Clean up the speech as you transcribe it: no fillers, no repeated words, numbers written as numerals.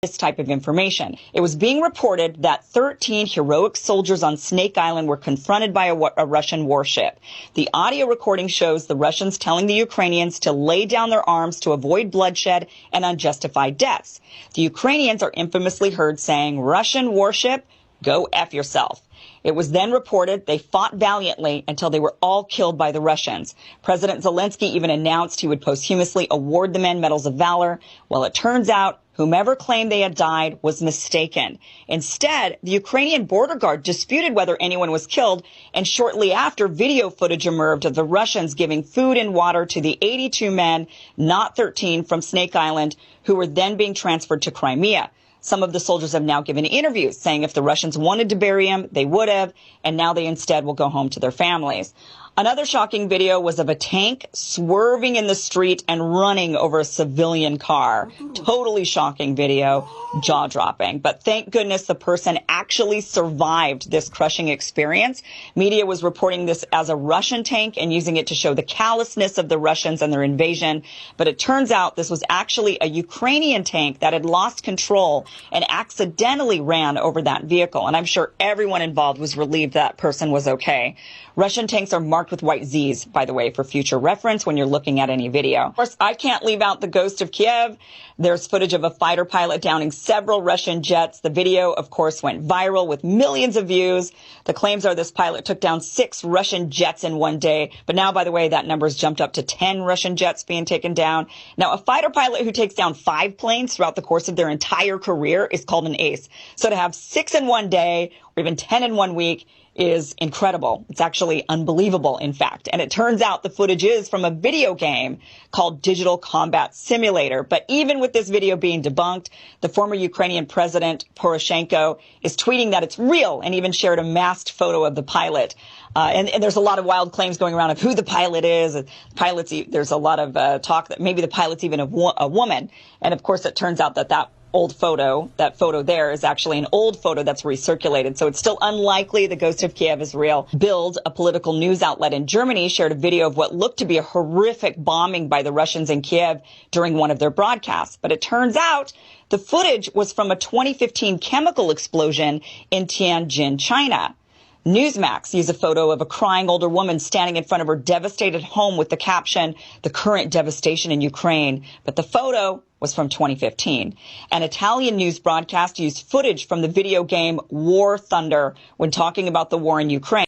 this type of information. It was being reported that 13 heroic soldiers on Snake Island were confronted by a Russian warship. The audio recording shows the Russians telling the Ukrainians to lay down their arms to avoid bloodshed and unjustified deaths. The Ukrainians are infamously heard saying, "Russian warship, go F yourself." It was then reported they fought valiantly until they were all killed by the Russians. President Zelensky even announced he would posthumously award the men medals of valor. Well, it turns out whomever claimed they had died was mistaken. Instead, the Ukrainian border guard disputed whether anyone was killed, and shortly after, video footage emerged of the Russians giving food and water to the 82 men, not 13, from Snake Island, who were then being transferred to Crimea. Some of the soldiers have now given interviews saying if the Russians wanted to bury him, they would have, and now they instead will go home to their families. Another shocking video was of a tank swerving in the street and running over a civilian car. Totally shocking video, jaw-dropping. But thank goodness the person actually survived this crushing experience. Media was reporting this as a Russian tank and using it to show the callousness of the Russians and their invasion. But it turns out this was actually a Ukrainian tank that had lost control and accidentally ran over that vehicle. And I'm sure everyone involved was relieved that person was okay. Russian tanks are marked with white Z's, by the way, for future reference when you're looking at any video. Of course, I can't leave out the ghost of Kiev. There's footage of a fighter pilot downing several Russian jets. The video, of course, went viral with millions of views. The claims are this pilot took down 6 Russian jets in one day. But now, by the way, that number's jumped up to 10 Russian jets being taken down. Now, a fighter pilot who takes down 5 planes throughout the course of their entire career is called an ace. So to have 6 in one day or even 10 in one week is incredible. It's actually unbelievable, in fact. And it turns out the footage is from a video game called Digital Combat Simulator. But even with this video being debunked, the former Ukrainian president, Poroshenko, is tweeting that it's real and even shared a masked photo of the pilot. And there's a lot of wild claims going around of who the pilot is. There's a lot of talk that maybe the pilot's even a woman. And of course, it turns out that that photo there is actually an old photo that's recirculated. So it's still unlikely the ghost of Kiev is real. Bild, a political news outlet in Germany, shared a video of what looked to be a horrific bombing by the Russians in Kiev during one of their broadcasts. But it turns out the footage was from a 2015 chemical explosion in Tianjin, China. Newsmax used a photo of a crying older woman standing in front of her devastated home with the caption, "The current devastation in Ukraine." But the photo was from 2015. An Italian news broadcast used footage from the video game War Thunder when talking about the war in Ukraine.